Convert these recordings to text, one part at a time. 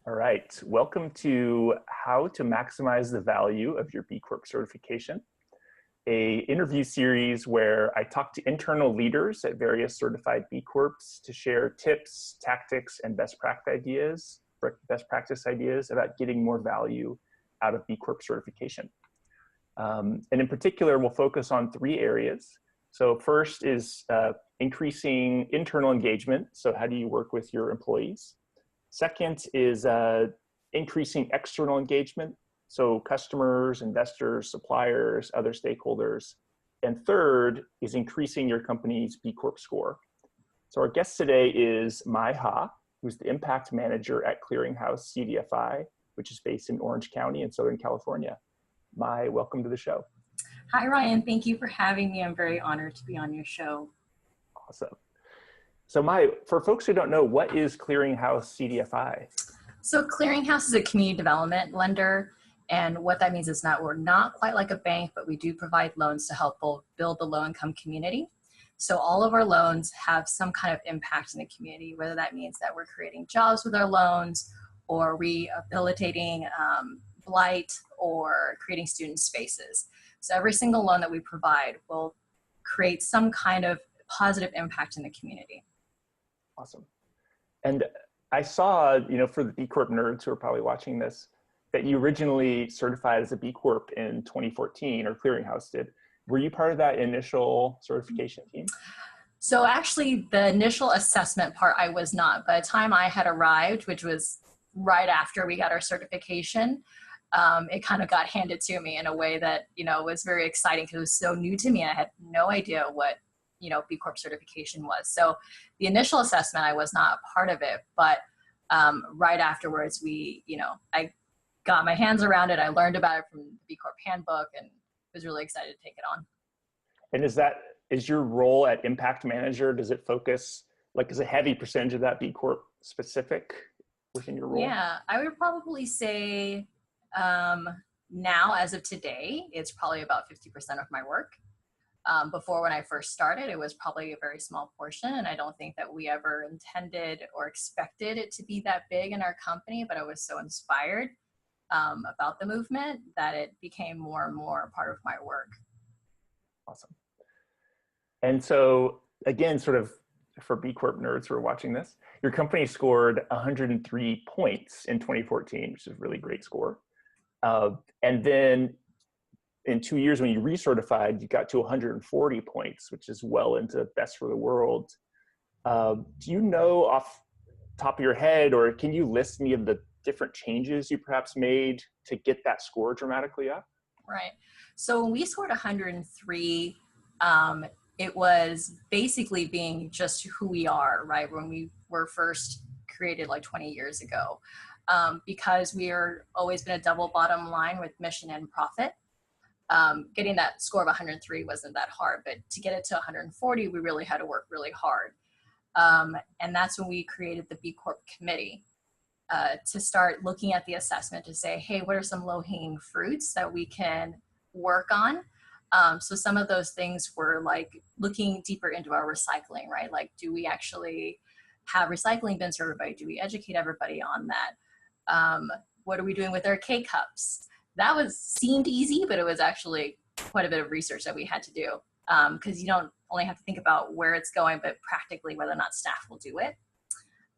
All right, welcome to How to Maximize the Value of Your B Corp Certification, a interview series where I talk to internal leaders at various certified B Corps to share tips, tactics, and best practice ideas about getting more value out of B Corp certification. And in particular, we'll focus on three areas. So first is increasing internal engagement. So how do you work with your employees? Second is increasing external engagement, so customers, investors, suppliers, other stakeholders. And third is increasing your company's B Corp score. So our guest today is Mai Ha, who's the impact manager at Clearinghouse CDFI, which is based in Orange County in Southern California. Mai, welcome to the show. Hi, Ryan. Thank you for having me. I'm very honored to be on your show. Awesome. So Mai, for folks who don't know, what is Clearinghouse CDFI? So Clearinghouse is a community development lender. And what that means is we're not quite like a bank, but we do provide loans to help build the low-income community. So all of our loans have some kind of impact in the community, whether that means that we're creating jobs with our loans or rehabilitating blight or creating student spaces. So every single loan that we provide will create some kind of positive impact in the community. Awesome. And I saw, for the B Corp nerds who are probably watching this, that you originally certified as a B Corp in 2014, or Clearinghouse did. Were you part of that initial certification team? So actually, the initial assessment part, I was not. By the time I had arrived, which was right after we got our certification, it kind of got handed to me in a way that, was very exciting because it was so new to me. I had no idea what B Corp certification was. So the initial assessment, I was not a part of it, but right afterwards, I got my hands around it. I learned about it from the B Corp handbook and was really excited to take it on. And is your role at Impact Manager, does it focus, is a heavy percentage of that B Corp specific within your role? Yeah, I would probably say now, as of today, it's probably about 50% of my work. Before, when I first started, it was probably a very small portion, and I don't think that we ever intended or expected it to be that big in our company, but I was so inspired about the movement that it became more and more a part of my work. Awesome. And so, again, sort of for B Corp nerds who are watching this, your company scored 103 points in 2014, which is a really great score. And then in 2 years, when you recertified, you got to 140 points, which is well into best for the world. Do you know off the top of your head, or can you list any of the different changes you perhaps made to get that score dramatically up? Right. So when we scored 103, it was basically being just who we are, right? When we were first created 20 years ago, because we are always been a double bottom line with mission and profit. Getting that score of 103 wasn't that hard, but to get it to 140, we really had to work really hard. And that's when we created the B Corp committee to start looking at the assessment to say, hey, what are some low-hanging fruits that we can work on? So some of those things were looking deeper into our recycling, right? Do we actually have recycling bins for everybody? Do we educate everybody on that? What are we doing with our K-cups? That seemed easy, but it was actually quite a bit of research that we had to do because you don't only have to think about where it's going, but practically whether or not staff will do it.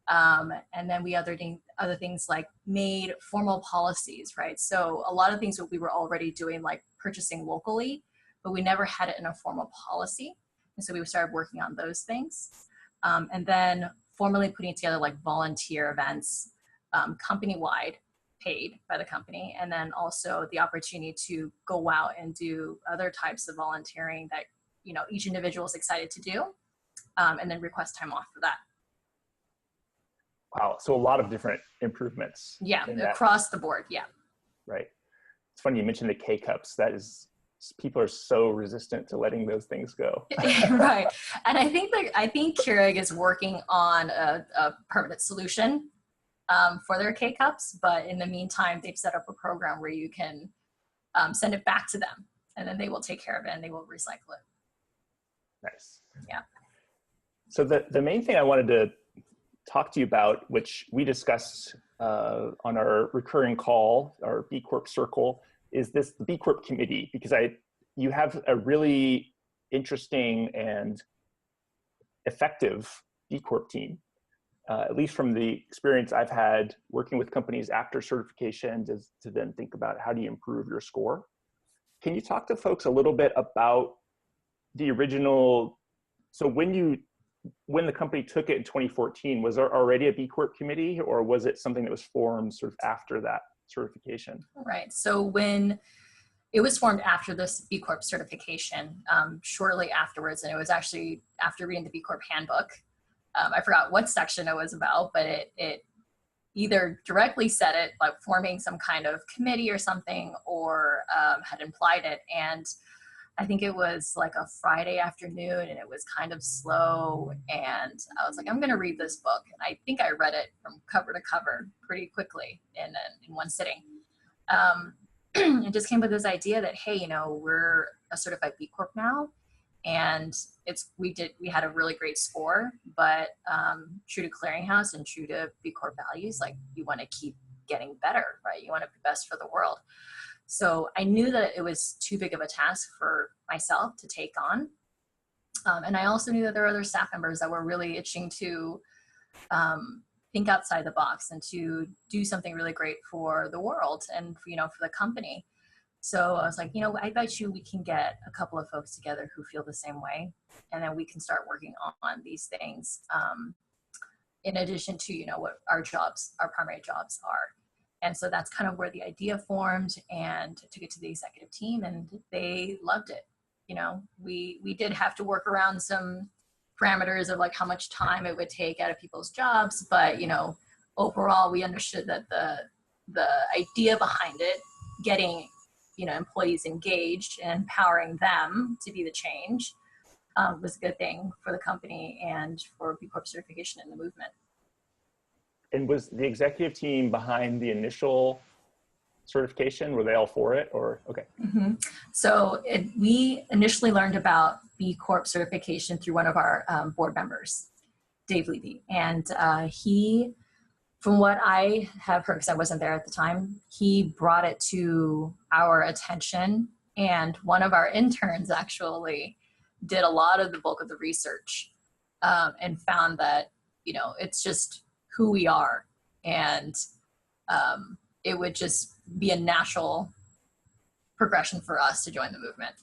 And then we other things like made formal policies, right? So a lot of things that we were already doing, like purchasing locally, but we never had it in a formal policy. And so we started working on those things. And then formally putting together volunteer events company-wide, paid by the company, and then also the opportunity to go out and do other types of volunteering that each individual is excited to do, and then request time off for that. Wow, so a lot of different improvements. Yeah, across the board, yeah. Right. It's funny you mentioned the K-cups. People are so resistant to letting those things go. Right, and I think Keurig is working on a permanent solution for their K-cups, but in the meantime, they've set up a program where you can send it back to them, and then they will take care of it and they will recycle it. Nice. Yeah. So the main thing I wanted to talk to you about, which we discussed on our recurring call, our B Corp circle, is the B Corp committee, because you have a really interesting and effective B Corp team. At least from the experience I've had working with companies after certification to then think about how do you improve your score. Can you talk to folks a little bit about the original, so when the company took it in 2014, was there already a B Corp committee, or was it something that was formed sort of after that certification? Right, so when it was formed after this B Corp certification, shortly afterwards, and it was actually after reading the B Corp handbook. I forgot what section it was about, but it either directly said it, like forming some kind of committee or something, or had implied it. And I think it was like a Friday afternoon, and it was kind of slow. And I was like, I'm going to read this book. And I think I read it from cover to cover pretty quickly in one sitting. It just came with this idea that, hey, you know, we're a certified B Corp now. And we had a really great score, but true to Clearinghouse and true to B Corp values, like you want to keep getting better, right? You want to be best for the world. So I knew that it was too big of a task for myself to take on. And I also knew that there were other staff members that were really itching to think outside the box and to do something really great for the world and, you know, for the company. So I was like, you know, I bet you we can get a couple of folks together who feel the same way, and then we can start working on these things in addition to, you know, what our primary jobs are. And so that's kind of where the idea formed, and took it to the executive team, and they loved it. You know, we did have to work around some parameters of like how much time it would take out of people's jobs, but, you know, overall we understood that the idea behind it, getting, you know, employees engaged and empowering them to be the change, was a good thing for the company and for B Corp certification in the movement. And was the executive team behind the initial certification? Were they all for it, or okay? Mm-hmm. So we initially learned about B Corp certification through one of our board members, Dave Levy, and he, from what I have heard, because I wasn't there at the time, he brought it to our attention, and one of our interns actually did a lot of the bulk of the research, and found that, you know, it's just who we are, and it would just be a natural progression for us to join the movement.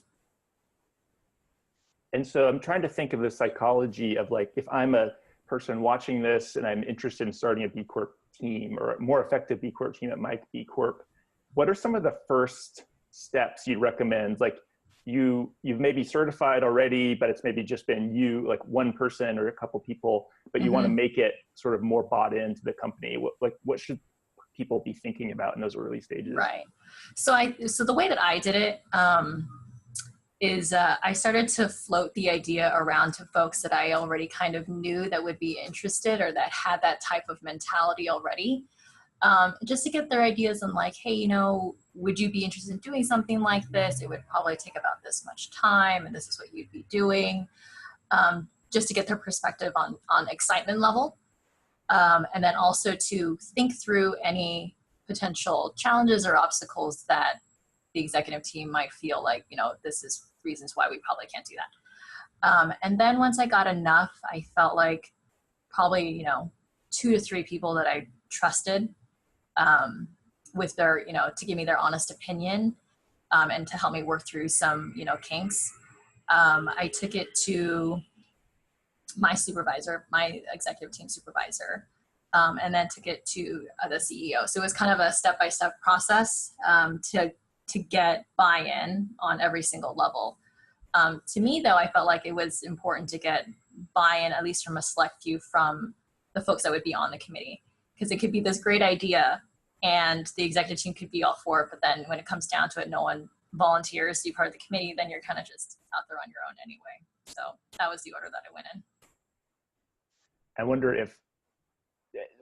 And so I'm trying to think of the psychology of, like, if I'm a person watching this and I'm interested in starting a B Corp team or a more effective B Corp team at my B Corp, what are some of the first steps you'd recommend? Like, you've maybe certified already, but it's maybe just been you, like one person or a couple people, but you want to make it sort of more bought into the company. What should people be thinking about in those early stages? Right. So the way that I did it is I started to float the idea around to folks that I already kind of knew that would be interested or that had that type of mentality already, just to get their ideas on, like, hey, you know, would you be interested in doing something like this? It would probably take about this much time, and this is what you'd be doing, just to get their perspective on excitement level. And then also to think through any potential challenges or obstacles that the executive team might feel like, you know, this is reasons why we probably can't do that. And then once I got enough, I felt like probably, you know, 2 to 3 people that I trusted, with their, you know, to give me their honest opinion, and to help me work through some, you know, kinks. I took it to my supervisor, my executive team supervisor, and then took it to the CEO. So it was kind of a step-by-step process to get buy-in on every single level. To me, though, I felt like it was important to get buy-in, at least from a select few, from the folks that would be on the committee, because it could be this great idea and the executive team could be all for it, but then when it comes down to it, no one volunteers to be part of the committee, then you're kind of just out there on your own anyway. So that was the order that I went in. I wonder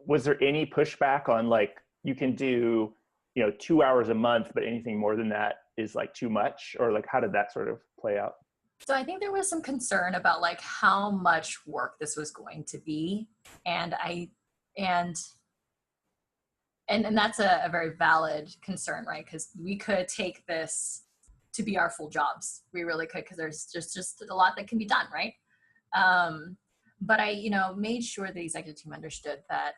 was there any pushback on, like, you can do, you know, 2 hours a month, but anything more than that is like too much, or like, how did that sort of play out? So I think there was some concern about like how much work this was going to be. And And that's a very valid concern, right? Because we could take this to be our full jobs. We really could, because there's just a lot that can be done, right? But I, made sure the executive team understood that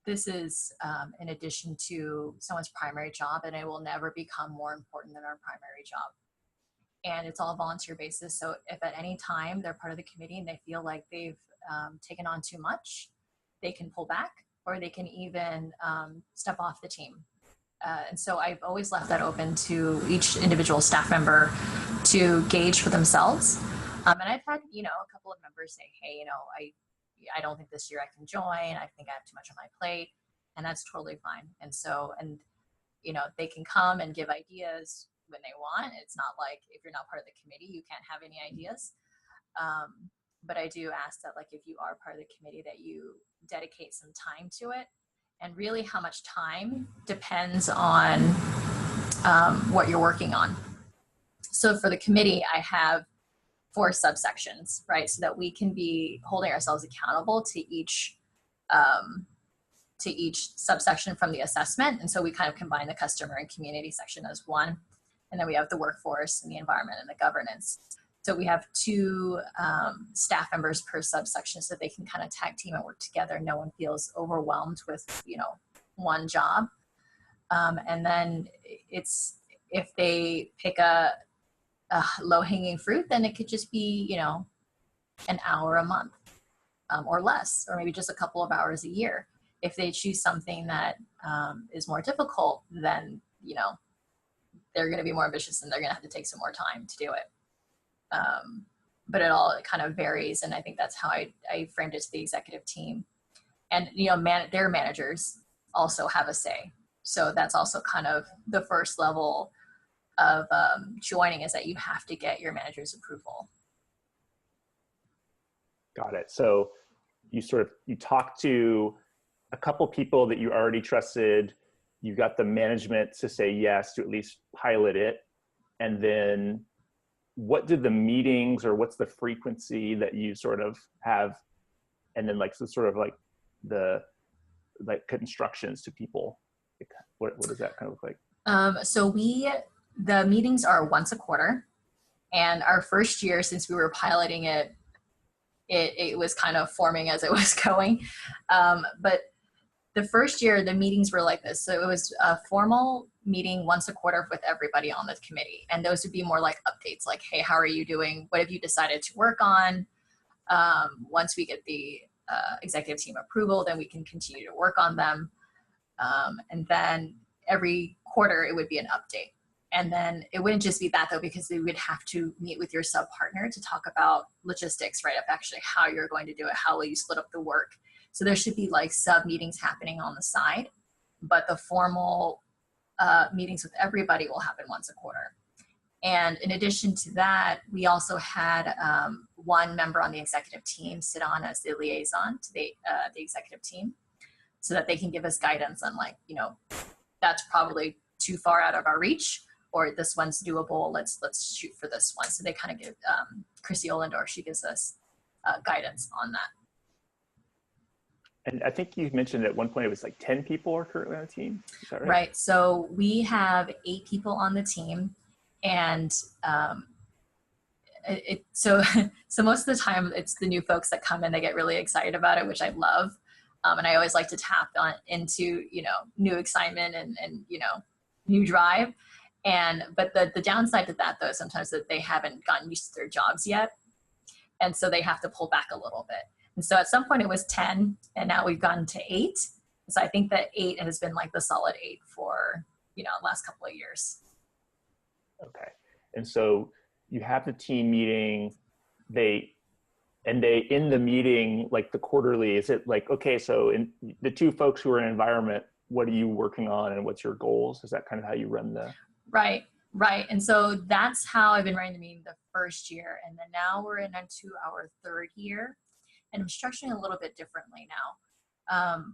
this is in addition to someone's primary job, and it will never become more important than our primary job. And it's all volunteer basis. So if at any time they're part of the committee and they feel like they've taken on too much, they can pull back, or they can even step off the team. And so I've always left that open to each individual staff member to gauge for themselves. And I've had, a couple of members say, hey, I don't think this year I can join. I think I have too much on my plate. And that's totally fine. And so, they can come and give ideas when they want. It's not like if you're not part of the committee, you can't have any ideas. But I do ask that, like, if you are part of the committee, that you dedicate some time to it. And really how much time depends on what you're working on. So for the committee, I have 4 subsections, right? So that we can be holding ourselves accountable to each subsection from the assessment. And so we kind of combine the customer and community section as one. And then we have the workforce and the environment and the governance. So we have 2 staff members per subsection, so they can kind of tag team and work together. No one feels overwhelmed with, one job. And then if they pick a low-hanging fruit, then it could just be, an hour a month or less, or maybe just a couple of hours a year. If they choose something that is more difficult, then, they're going to be more ambitious and they're going to have to take some more time to do it. But it all kind of varies. And I think that's how I framed it to the executive team. And, their managers also have a say. So that's also kind of the first level of joining, is that you have to get your manager's approval. Got it. So you talk to a couple people that you already trusted. You got the management to say yes, to at least pilot it. And then what did the meetings, or what's the frequency that you sort of have? And then the instructions to people, what does that kind of look like? So the meetings are once a quarter, and our first year, since we were piloting it, it was kind of forming as it was going. But the first year, the meetings were like this. So it was a formal meeting once a quarter with everybody on the committee. And those would be more like updates, like, hey, how are you doing? What have you decided to work on? Once we get the executive team approval, then we can continue to work on them. And then every quarter, it would be an update. And then it wouldn't just be that, though, because we would have to meet with your sub partner to talk about logistics, right? Of actually how you're going to do it. How will you split up the work? So there should be like sub meetings happening on the side, but the formal meetings with everybody will happen once a quarter. And in addition to that, we also had one member on the executive team sit on as the liaison to the executive team, so that they can give us guidance on, like, that's probably too far out of our reach, or this one's doable. Let's shoot for this one. So they kind of give Chrissy Olendor, she gives us guidance on that. And I think you mentioned at one point it was like 10 people are currently on the team. Is that right? Right. So we have 8 people on the team, and so most of the time it's the new folks that come in. They get really excited about it, which I love. And I always like to tap into new excitement and new drive. But the downside to that, though, sometimes that they haven't gotten used to their jobs yet, and so they have to pull back a little bit. And so at some point it was 10, and now we've gotten to 8. So I think that 8 has been like the solid 8 for, the last couple of years. Okay. And so you have the team meeting, in the meeting, like the quarterly, is it like, okay, so in the 2 folks who are in environment, what are you working on and what's your goals? Is that kind of how you run the? Right. And so that's how I've been running the meeting the first year. And then now we're into our 3rd year. And I'm structuring a little bit differently now.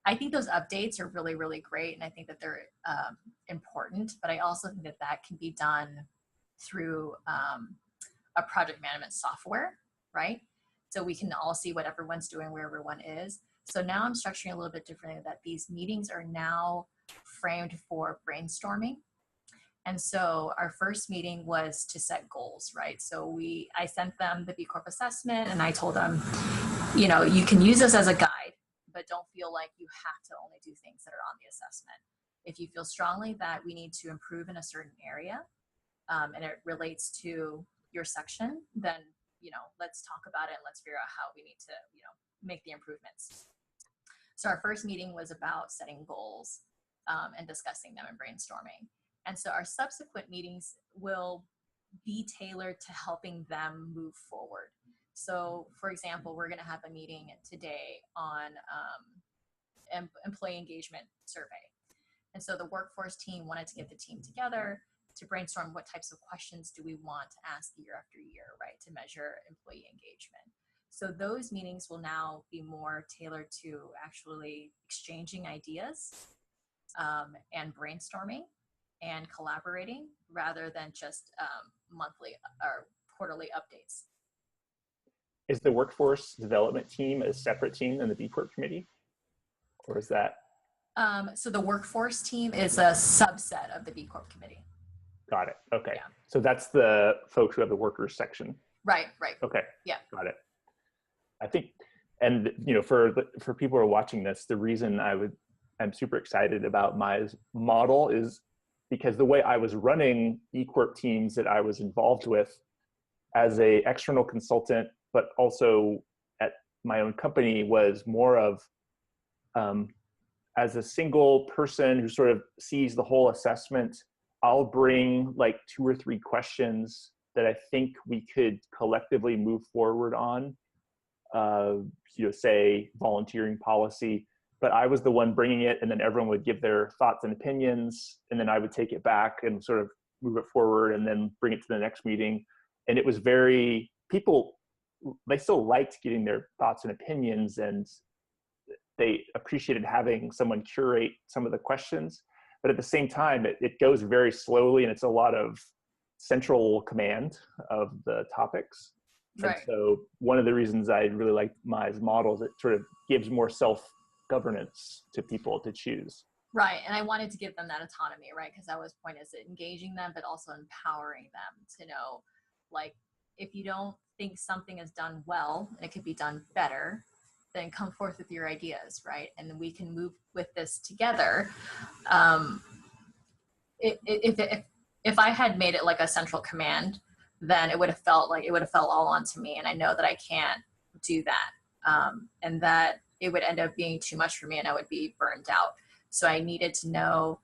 I think those updates are really, really great. And I think that they're important, but I also think that can be done through a project management software, right? So we can all see what everyone's doing, where everyone is. So now I'm structuring a little bit differently, that these meetings are now framed for brainstorming. And so our first meeting was to set goals, right? So I sent them the B Corp assessment, and I told them, you can use this as a guide, but don't feel like you have to only do things that are on the assessment. If you feel strongly that we need to improve in a certain area, and it relates to your section, then, let's talk about it and let's figure out how we need to, make the improvements. So our first meeting was about setting goals and discussing them and brainstorming. And so our subsequent meetings will be tailored to helping them move forward. So for example, we're going to have a meeting today on employee engagement survey. And so the workforce team wanted to get the team together to brainstorm what types of questions do we want to ask year after year, right, to measure employee engagement. So those meetings will now be more tailored to actually exchanging ideas and brainstorming and collaborating, rather than just monthly or quarterly updates. Is the workforce development team a separate team than the B Corp committee? Or is that? So the workforce team is a subset of the B Corp committee. Got it. Okay. Yeah. So that's the folks who have the workers section. Right. Okay. Yeah. Got it. I think, and for people who are watching this, the reason I'm super excited about my model is because the way I was running B Corp teams that I was involved with as a external consultant, but also at my own company, was more of as a single person who sort of sees the whole assessment. I'll bring like 2 or 3 questions that I think we could collectively move forward on, say volunteering policy, but I was the one bringing it, and then everyone would give their thoughts and opinions, and then I would take it back and sort of move it forward and then bring it to the next meeting. And it was they still liked getting their thoughts and opinions, and they appreciated having someone curate some of the questions. But at the same time, it goes very slowly, and it's a lot of central command of the topics. Right. And so one of the reasons I really like Mai's model is it sort of gives more self-governance to people to choose. Right. And I wanted to give them that autonomy, right? Because that was the point, is engaging them, but also empowering them to know, like, if you don't think something is done well and it could be done better, then come forth with your ideas, right? And we can move with this together. If I had made it like a central command, then it would have felt all onto me. And I know that I can't do that. And that it would end up being too much for me and I would be burned out. So I needed to know,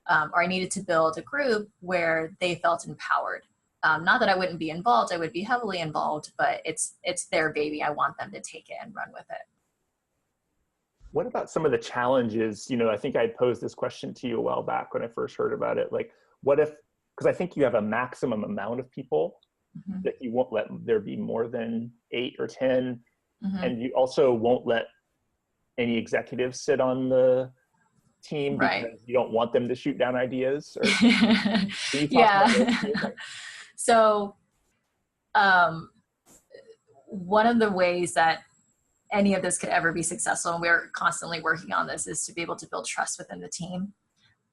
or I needed to build a group where they felt empowered. Not that I wouldn't be involved, I would be heavily involved, but it's their baby. I want them to take it and run with it. What about some of the challenges? I think I posed this question to you a while back when I first heard about it. Like, what if, because I think you have a maximum amount of people mm-hmm. that you won't let there be more than 8 or 10. Mm-hmm. And you also won't let any executives sit on the team because right. you don't want them to shoot down ideas. Or, can you talk about those? So one of the ways that any of this could ever be successful, and we're constantly working on this, is to be able to build trust within the team,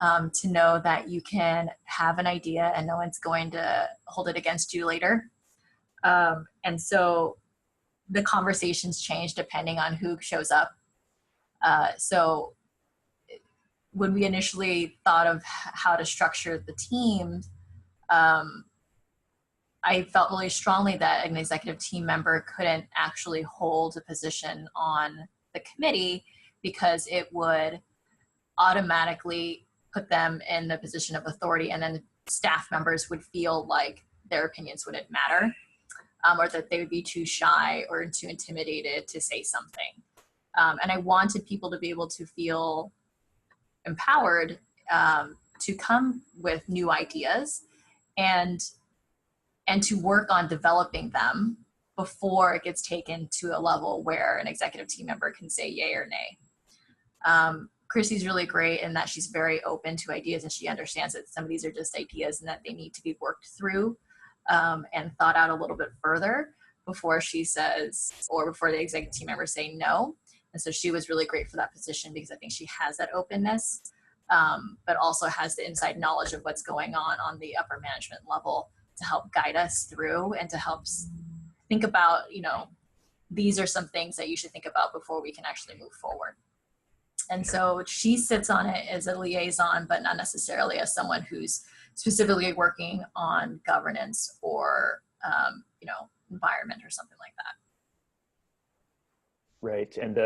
to know that you can have an idea and no one's going to hold it against you later. And so the conversations change depending on who shows up. So when we initially thought of how to structure the team, I felt really strongly that an executive team member couldn't actually hold a position on the committee because it would automatically put them in the position of authority, and then staff members would feel like their opinions wouldn't matter, or that they would be too shy or too intimidated to say something. And I wanted people to be able to feel empowered to come with new ideas and to work on developing them before it gets taken to a level where an executive team member can say yay or nay. Chrissy's really great in that she's very open to ideas, and she understands that some of these are just ideas and that they need to be worked through and thought out a little bit further before she says, or before the executive team members say no. And so she was really great for that position because I think she has that openness, but also has the inside knowledge of what's going on the upper management level to help guide us through and to help think about, these are some things that you should think about before we can actually move forward. And so she sits on it as a liaison, but not necessarily as someone who's specifically working on governance or, environment or something like that. Right. And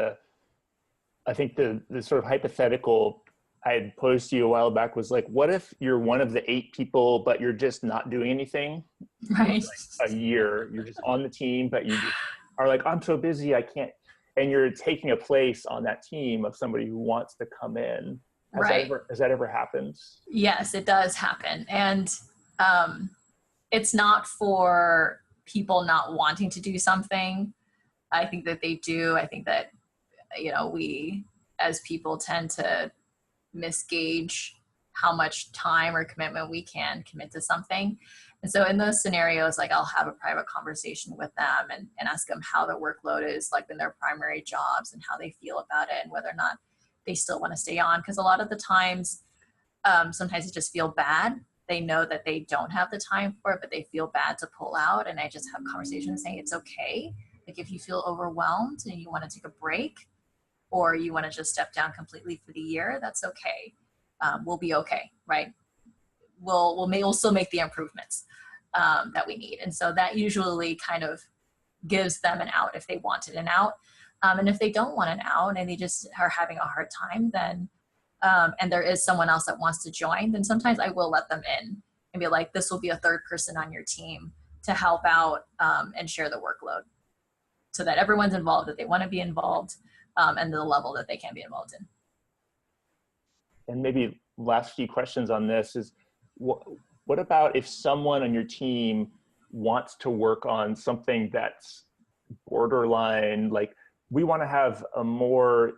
I think the sort of hypothetical I had posed to you a while back was like, what if you're one of the 8 people, but you're just not doing anything? Right. For like a year, you're just on the team, but you just are like, I'm so busy, I can't. And you're taking a place on that team of somebody who wants to come in. Has that ever happened? Yes, it does happen. And it's not for people not wanting to do something. I think that they do. I think that, we as people tend to misgauge how much time or commitment we can commit to something. And so in those scenarios, like I'll have a private conversation with them and ask them how their workload is like in their primary jobs and how they feel about it and whether or not they still want to stay on. Because a lot of the times, sometimes they just feel bad. They know that they don't have the time for it, but they feel bad to pull out. And I just have conversations saying it's okay. Like if you feel overwhelmed and you want to take a break or you want to just step down completely for the year, that's okay. We'll be okay, right? We'll still make the improvements that we need. And so that usually kind of gives them an out if they wanted an out. And if they don't want an out and they just are having a hard time, then and there is someone else that wants to join, then sometimes I will let them in and be like, this will be a third person on your team to help out and share the workload so that everyone's involved, that they want to be involved, and the level that they can be involved in. And maybe last few questions on this is, what about if someone on your team wants to work on something that's borderline, like we want to have a more,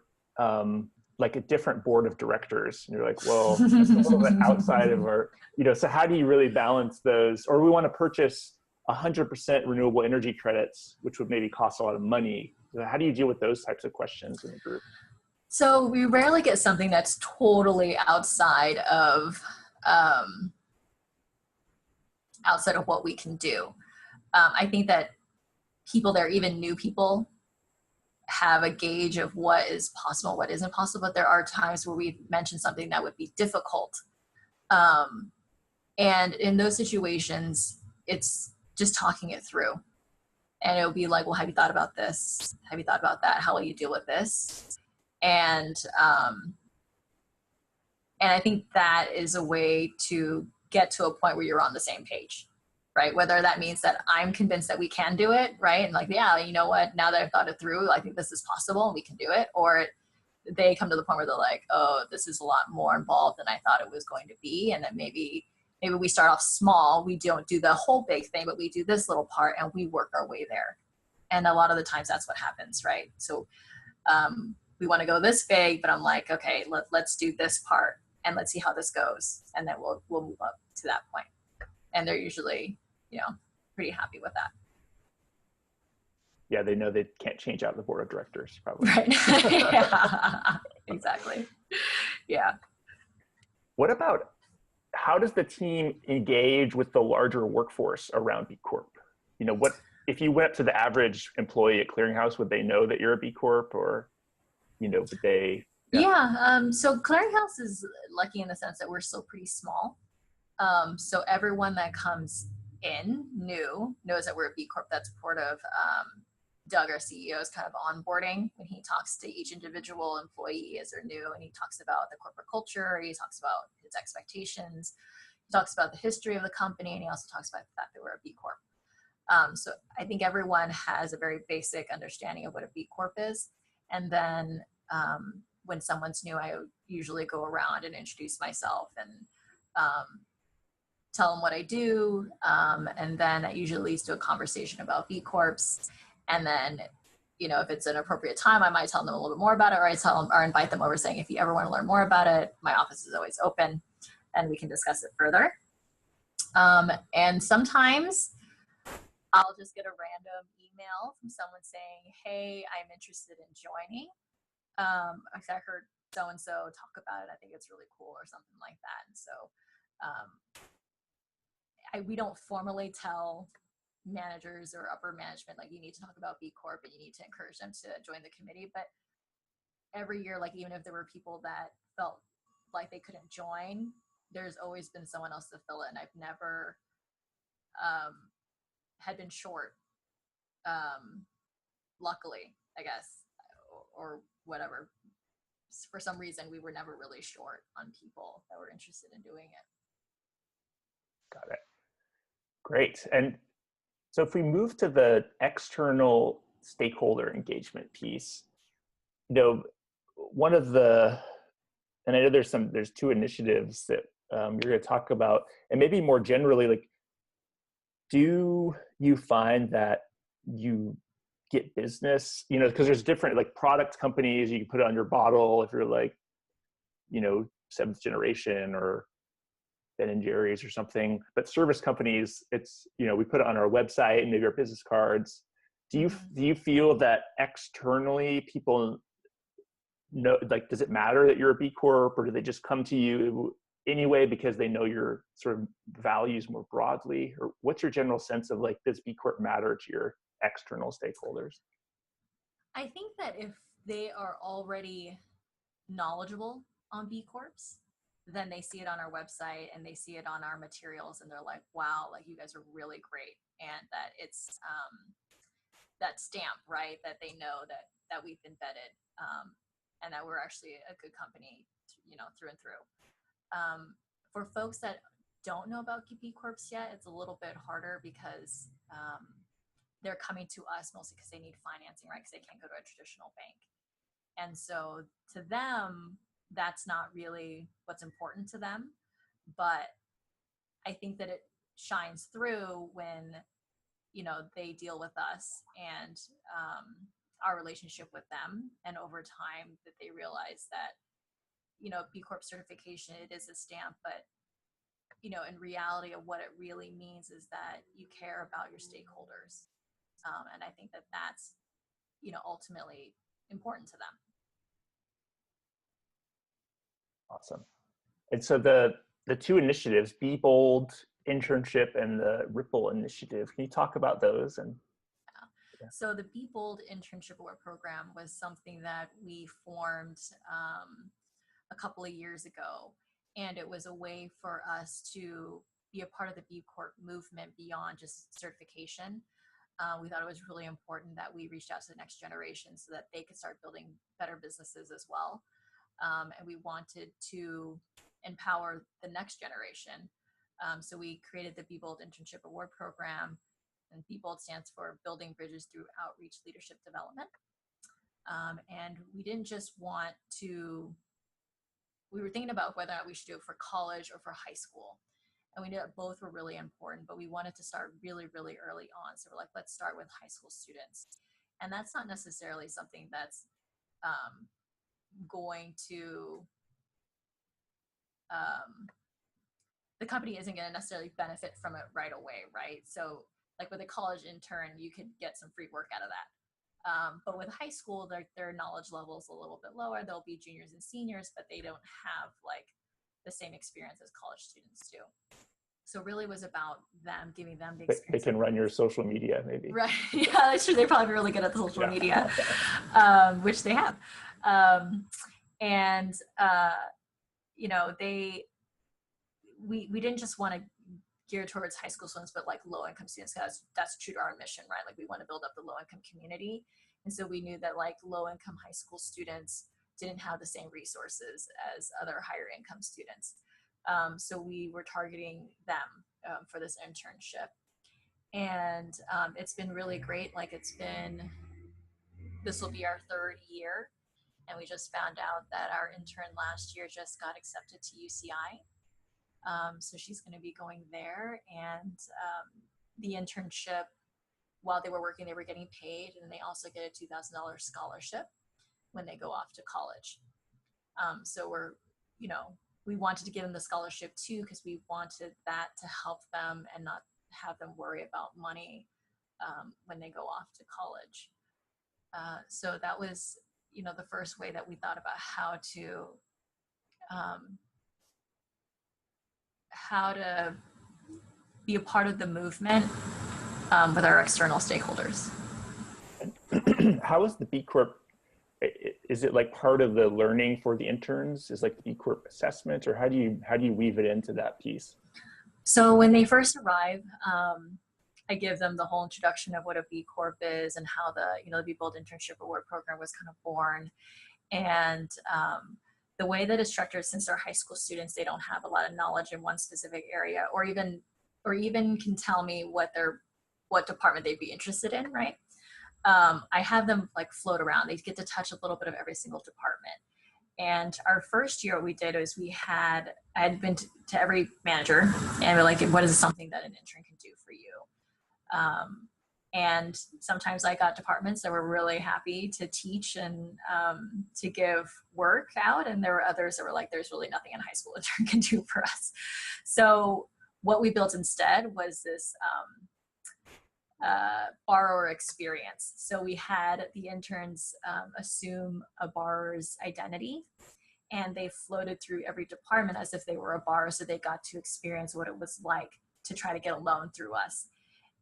like a different board of directors. And you're like, well, that's a little bit outside of our, so how do you really balance those? Or we want to purchase 100% renewable energy credits, which would maybe cost a lot of money. How do you deal with those types of questions in the group? So we rarely get something that's totally outside of what we can do. I think that people that are even new people have a gauge of what is possible, what isn't possible, but there are times where we've mentioned something that would be difficult. And in those situations, it's just talking it through. And it'll be like, well, have you thought about this? Have you thought about that? How will you deal with this? And I think that is a way to get to a point where you're on the same page, right? Whether that means that I'm convinced that we can do it, right? And like, yeah, you know what, now that I've thought it through, I think this is possible and we can do it. Or they come to the point where they're like, oh, this is a lot more involved than I thought it was going to be. And then maybe we start off small, we don't do the whole big thing, but we do this little part and we work our way there. And a lot of the times that's what happens, right? So we want to go this big, but I'm like, okay, let's do this part and let's see how this goes. And then we'll move up to that point. And they're usually, pretty happy with that. Yeah, they know they can't change out the board of directors, probably. Right. Yeah, exactly. Yeah. What about, how does the team engage with the larger workforce around B Corp? What if you went to the average employee at Clearinghouse, would they know that you're a B Corp, or would they? Yeah. So Clearinghouse is lucky in the sense that we're still pretty small. So everyone that comes in new knows that we're a B Corp. That's part of Doug, our CEO, is kind of onboarding when he talks to each individual employee as they're new, and he talks about the corporate culture, he talks about his expectations, he talks about the history of the company, and he also talks about the fact that we're a B Corp. So I think everyone has a very basic understanding of what a B Corp is. And then when someone's new, I usually go around and introduce myself and tell them what I do. And then that usually leads to a conversation about B Corps. And then, if it's an appropriate time, I might tell them a little bit more about it, or I tell them or invite them over saying, if you ever want to learn more about it, my office is always open and we can discuss it further. And sometimes I'll just get a random email from someone saying, hey, I'm interested in joining. I heard so-and-so talk about it. I think it's really cool or something like that. And so we don't formally tell managers or upper management, like, you need to talk about B Corp and you need to encourage them to join the committee. But every year, like, even if there were people that felt like they couldn't join, there's always been someone else to fill it. And I've never had been short, luckily, I guess, or whatever. For some reason, we were never really short on people that were interested in doing it. Got it. Great. And so if we move to the external stakeholder engagement piece, one of the, and I know there's two initiatives that you're going to talk about, and maybe more generally, like, do you find that you get business, because there's different, like, product companies, you can put it on your bottle if you're like, seventh generation or Ben & Jerry's or something, but service companies, it's, we put it on our website and maybe our business cards. Do you feel that externally people know, like, does it matter that you're a B Corp, or do they just come to you anyway because they know your sort of values more broadly? Or what's your general sense of, like, does B Corp matter to your external stakeholders? I think that if they are already knowledgeable on B Corps, then they see it on our website and they see it on our materials and they're like, wow, like, you guys are really great. And that it's that stamp, right? That they know that we've been vetted, and that we're actually a good company, through and through. For folks that don't know about B Corps yet, it's a little bit harder because they're coming to us mostly because they need financing, right? Because they can't go to a traditional bank. And so to them, that's not really what's important to them. But I think that it shines through when, they deal with us and our relationship with them. And over time that they realize that, B Corp certification, it is a stamp, but, in reality of what it really means is that you care about your stakeholders. And I think that that's, ultimately important to them. Awesome. And so the two initiatives, Be Bold internship and the Ripple initiative, can you talk about those? And yeah. So the Be Bold internship award program was something that we formed a couple of years ago, and it was a way for us to be a part of the B Corp movement beyond just certification. We thought it was really important that we reached out to the next generation so that they could start building better businesses as well. And we wanted to empower the next generation. So we created the Be Bold Internship Award Program, and Be Bold stands for Building Bridges Through Outreach Leadership Development. And we didn't just want to, we were thinking about whether or not we should do it for college or for high school. And we knew that both were really important, but we wanted to start really, really early on. So we're like, let's start with high school students. And that's not necessarily something that's going to, the company isn't going to necessarily benefit from it right away, right? So like with a college intern, you could get some free work out of that. But with high school, their knowledge level is a little bit lower. They'll be juniors and seniors, but they don't have like the same experience as college students do. So really was about them, giving them the experience. They can run your social media, maybe. Right. Yeah, that's true. They're probably really good at the social media, which they have. We didn't just want to gear towards high school students, but like low income students. That's true to our mission, right? Like we want to build up the low income community. And so we knew that like low income high school students didn't have the same resources as other higher income students. So we were targeting them for this internship. And it's been really great. Like this will be our third year. And we just found out that our intern last year just got accepted to UCI. So she's going to be going there. And the internship, while they were working, they were getting paid. And they also get a $2,000 scholarship when they go off to college. So we wanted to give them the scholarship too, because we wanted that to help them and not have them worry about money when they go off to college. So that was the first way that we thought about how to be a part of the movement with our external stakeholders. How is the B Corp, is it like part of the learning for the interns, is like the B Corp assessment, or how do you weave it into that piece? So when they first arrive, I give them the whole introduction of what a B Corp is and how the Be Bold Internship Award Program was kind of born. And the way that it's structured, since they're high school students, they don't have a lot of knowledge in one specific area, or even can tell me what department they'd be interested in, right? I have them like float around. They get to touch a little bit of every single department. And our first year, what we did was I had been to every manager and we're like, what is something that an intern can do for you? And sometimes I got departments that were really happy to teach and to give work out. And there were others that were like, there's really nothing a high school intern can do for us. So what we built instead was this borrower experience. So we had the interns assume a borrower's identity, and they floated through every department as if they were a borrower, so they got to experience what it was like to try to get a loan through us.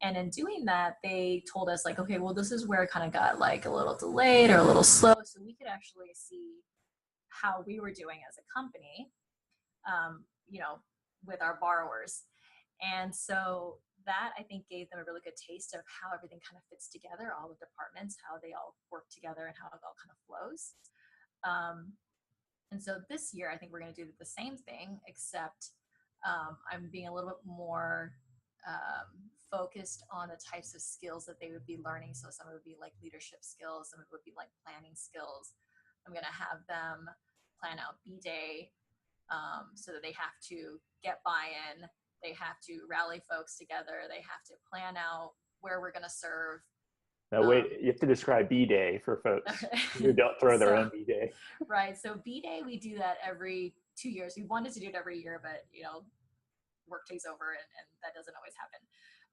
And in doing that, they told us like, okay, well, this is where it kind of got like a little delayed or a little slow, so we could actually see how we were doing as a company, with our borrowers. And so that, I think, gave them a really good taste of how everything kind of fits together, all the departments, how they all work together and how it all kind of flows. And so this year, I think we're going to do the same thing, except I'm being a little bit more focused on the types of skills that they would be learning. So some of it would be like leadership skills, some of it would be like planning skills. I'm going to have them plan out B-Day so that they have to get buy-in. They have to rally folks together. They have to plan out where we're going to serve. Now, wait, you have to describe B-Day for folks who don't throw their own B-Day. Right. So B-Day, we do that every 2 years. We wanted to do it every year, but, work takes over and that doesn't always happen.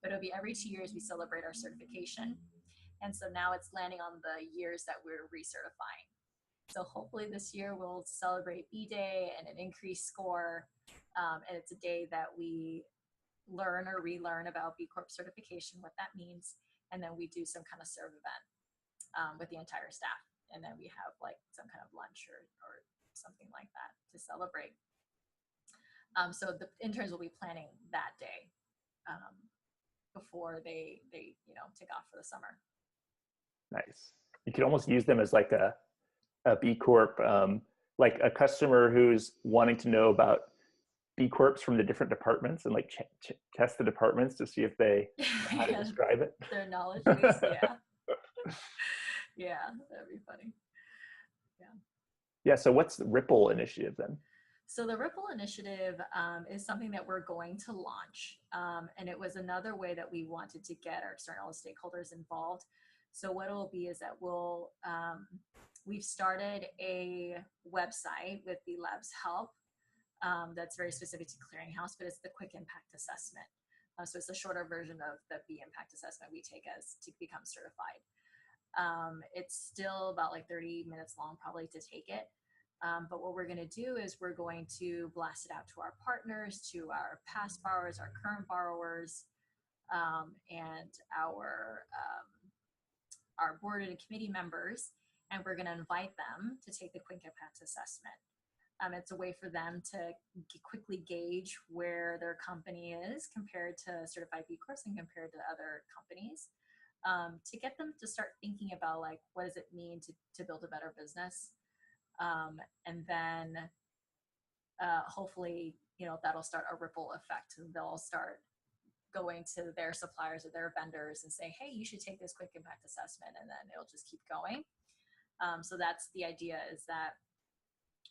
But it'll be every 2 years we celebrate our certification. And so now it's landing on the years that we're recertifying. So hopefully this year we'll celebrate B-Day and an increased score. And it's a day that we learn or relearn about B Corp certification, what that means. And then we do some kind of serve event with the entire staff. And then we have like some kind of lunch or something like that to celebrate. So the interns will be planning that day before they take off for the summer. Nice. You could almost use them as like a B Corp, like a customer who's wanting to know about B Corps from the different departments and like test the departments to see if they know how to describe it. Their knowledge base, yeah. Yeah, that'd be funny. Yeah. Yeah, so what's the Ripple initiative then? So the Ripple initiative is something that we're going to launch. And it was another way that we wanted to get our external stakeholders involved. So what it will be is that we've started a website with the lab's help that's very specific to Clearinghouse, but it's the Quick Impact Assessment. So it's a shorter version of the B Impact Assessment we take as to become certified. It's still about like 30 minutes long probably to take it. But what we're going to do is we're going to blast it out to our partners, to our past borrowers, our current borrowers, and our board and committee members, and we're going to invite them to take the Quick Impact Assessment. It's a way for them to quickly gauge where their company is compared to certified B Corps and compared to other companies, to get them to start thinking about like, what does it mean to build a better business? And then hopefully, that'll start a ripple effect. They'll start going to their suppliers or their vendors and say, hey, you should take this Quick Impact Assessment, and then it'll just keep going. So that's the idea, is that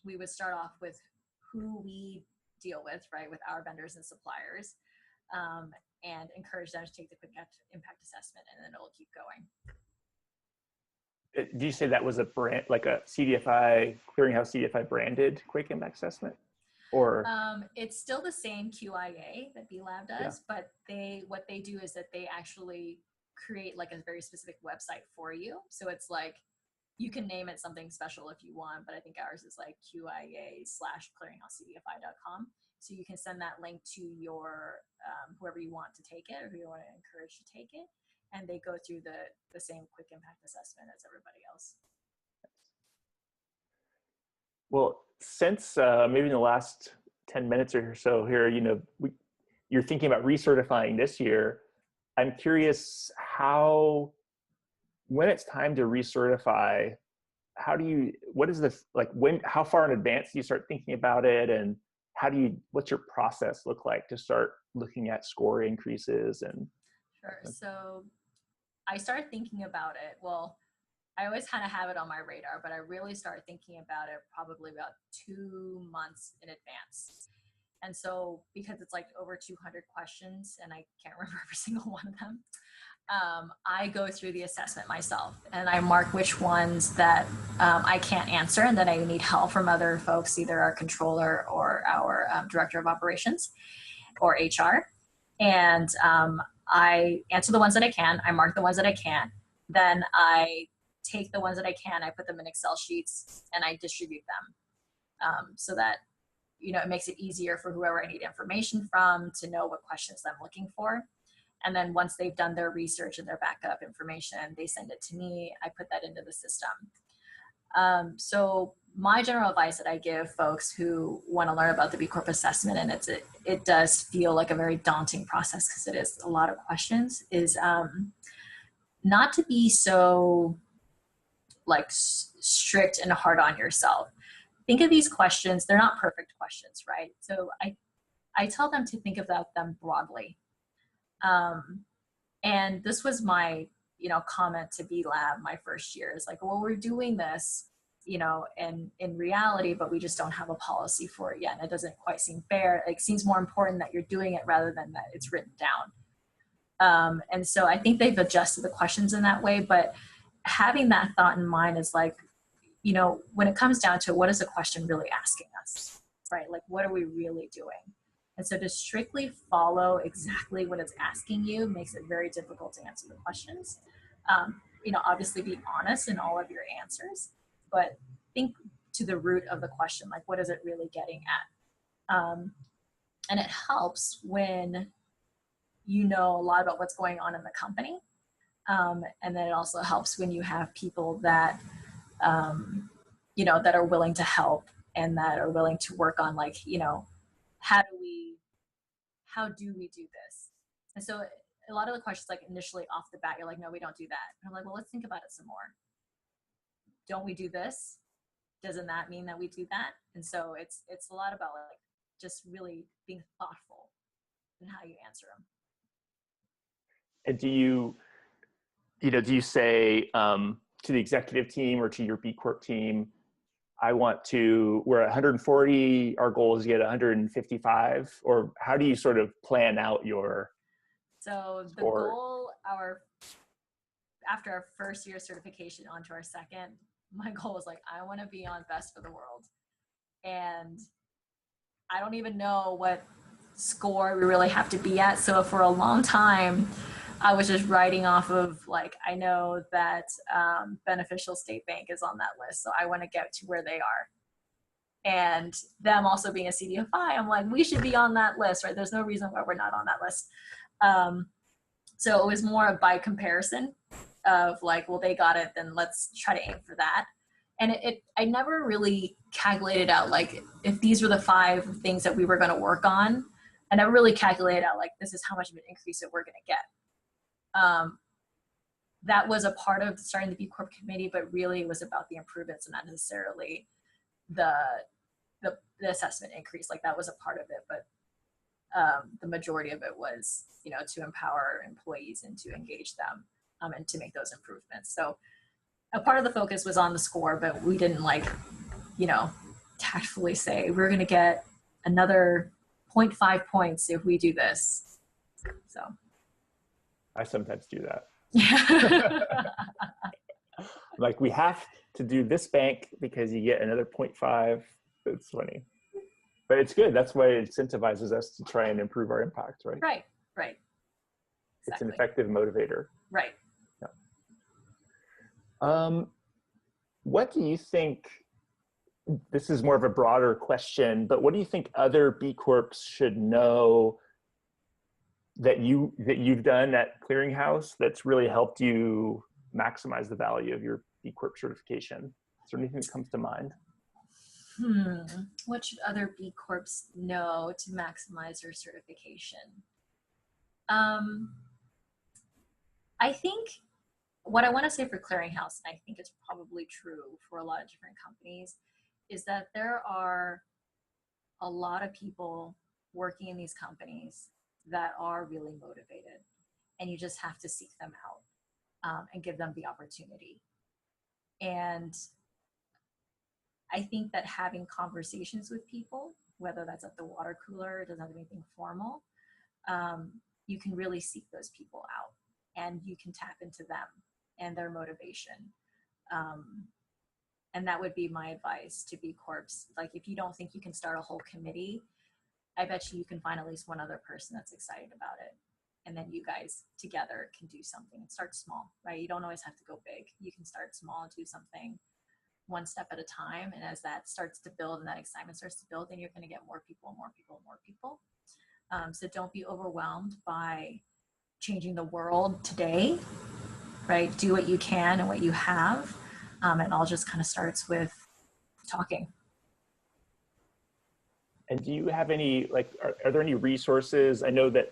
we would start off with who we deal with, right, with our vendors and suppliers, and encourage them to take the Quick Impact Assessment, and then it'll keep going. Did you say that was a brand, like a CDFI, Clearinghouse CDFI branded Quick Impact Assessment? Or it's still the same QIA that B-Lab does, yeah. But what they do is that they actually create like a very specific website for you. So it's like You can name it something special if you want, but I think ours is like QIA/clearinghousecdfi.com. So you can send that link to your whoever you want to take it or who you want to encourage to take it, and they go through the same quick impact assessment as everybody else. Well, since maybe in the last 10 minutes or so here, you're thinking about recertifying this year. I'm curious when it's time to recertify, how far in advance do you start thinking about it, and what's your process look like to start looking at score increases? And Sure. So I started thinking about it. Well, I always kind of have it on my radar, but I really start thinking about it probably about 2 months in advance. And so because it's like over 200 questions and I can't remember every single one of them, I go through the assessment myself and I mark which ones that I can't answer and that I need help from other folks, either our controller or our director of operations or HR. And I answer the ones that I can, I mark the ones that I can't, then I take the ones that I can, I put them in Excel sheets and I distribute them so that, it makes it easier for whoever I need information from to know what questions I'm looking for. And then once they've done their research and their backup information, they send it to me, I put that into the system. So my general advice that I give folks who want to learn about the B Corp assessment, and it does feel like a very daunting process because it is a lot of questions, is not to be so like strict and hard on yourself. Think of these questions, they're not perfect questions, right? So I tell them to think about them broadly. And this was my, comment to B Lab my first year is like, well, we're doing this, and in reality, but we just don't have a policy for it yet. And it doesn't quite seem fair. It seems more important that you're doing it rather than that it's written down. And so I think they've adjusted the questions in that way, but having that thought in mind is like, when it comes down to what is the question really asking us, right? Like, what are we really doing? And so to strictly follow exactly what it's asking you makes it very difficult to answer the questions. Obviously be honest in all of your answers, but think to the root of the question, like what is it really getting at? And it helps when you know a lot about what's going on in the company. And then it also helps when you have people that, that are willing to help and that are willing to work on like, how do we do this? And so a lot of the questions, like initially off the bat, you're like, no, we don't do that. And I'm like, well, let's think about it some more. Don't we do this? Doesn't that mean that we do that? And so it's a lot about like just really being thoughtful in how you answer them. And do you say to the executive team or to your B Corp team, we're at 140, our goal is to get 155, or how do you sort of plan out your So the score? goal, after our first year certification onto our second, my goal was like, I want to be on best for the world. And I don't even know what score we really have to be at. So for a long time, I was just writing off of like, I know that Beneficial State Bank is on that list, so I want to get to where they are. And them also being a CDFI, I'm like, we should be on that list, right? There's no reason why we're not on that list. So it was more by comparison of like, well, they got it, then let's try to aim for that. And I never really calculated out like if these were the 5 things that we were going to work on. I never really calculated out like this is how much of an increase that we're going to get. That was a part of starting the B Corp committee, but really it was about the improvements and not necessarily the assessment increase. Like that was a part of it, but the majority of it was, to empower employees and to engage them and to make those improvements. So a part of the focus was on the score, but we didn't like, tactfully say we're going to get another 0.5 points if we do this. So I sometimes do that. yeah. Like we have to do this bank because you get another 0.5. It's funny, but it's good. That's why it incentivizes us to try and improve our impact, right? Right. Exactly. It's an effective motivator. Right. Yeah. what do you think, this is more of a broader question, but what do you think other B Corps should know that you've done at Clearinghouse that's really helped you maximize the value of your B Corp certification? Is there anything that comes to mind? What should other B Corps know to maximize their certification? I think what I want to say for Clearinghouse, and I think it's probably true for a lot of different companies, is that there are a lot of people working in these companies that are really motivated, and you just have to seek them out and give them the opportunity. And I think that having conversations with people, whether that's at the water cooler, it doesn't have anything formal, you can really seek those people out, and you can tap into them and their motivation. And that would be my advice to B Corps. Like, if you don't think you can start a whole committee, I bet you can find at least one other person that's excited about it. And then you guys together can do something and start small, right? You don't always have to go big. You can start small and do something one step at a time. And as that starts to build and that excitement starts to build, then you're going to get more people, more people, more people. So don't be overwhelmed by changing the world today, right? Do what you can and what you have. And it all just kind of starts with talking. And do you have any, like, are there any resources? I know that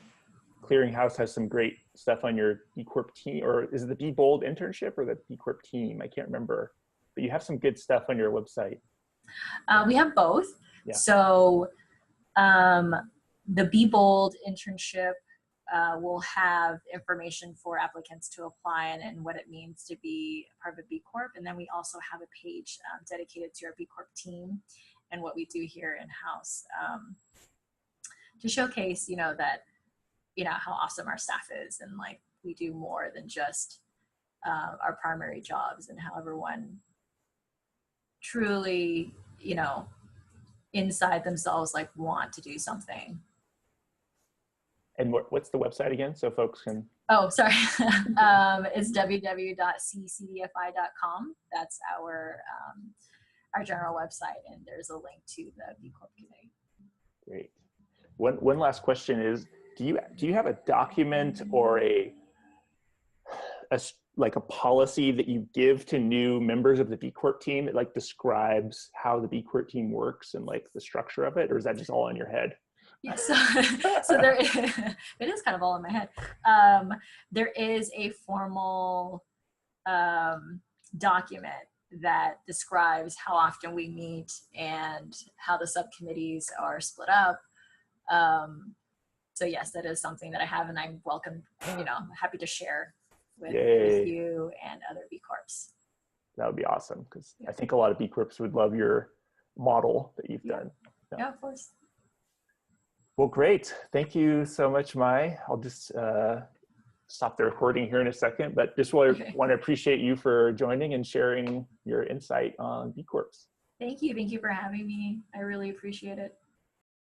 Clearinghouse has some great stuff on your B Corp team, or is it the Be Bold internship or the B Corp team? I can't remember, but you have some good stuff on your website. We have both. Yeah. So the Be Bold internship will have information for applicants to apply and what it means to be part of a B Corp. And then we also have a page dedicated to our B Corp team and what we do here in-house to showcase, that, how awesome our staff is, and like we do more than just our primary jobs, and how everyone truly, inside themselves, like, want to do something. And what's the website again, so folks can? Oh, sorry. It's www.ccdfi.com. That's our general website, and there's a link to the B Corp committee. Great. One last question is, do you have a document or a policy that you give to new members of the B Corp team that like describes how the B Corp team works and like the structure of it, or is that just all in your head? Yeah, so there is, it is kind of all in my head. There is a formal document that describes how often we meet and how the subcommittees are split up. So yes, that is something that I have, and I'm happy to share with you and other B Corps. That would be awesome, because I think a lot of B Corps would love your model that you've done. Yeah, of course. Well, great. Thank you so much, Mai. I'll just stop the recording here in a second, but just want to appreciate you for joining and sharing your insight on B Corps. Thank you. Thank you for having me. I really appreciate it.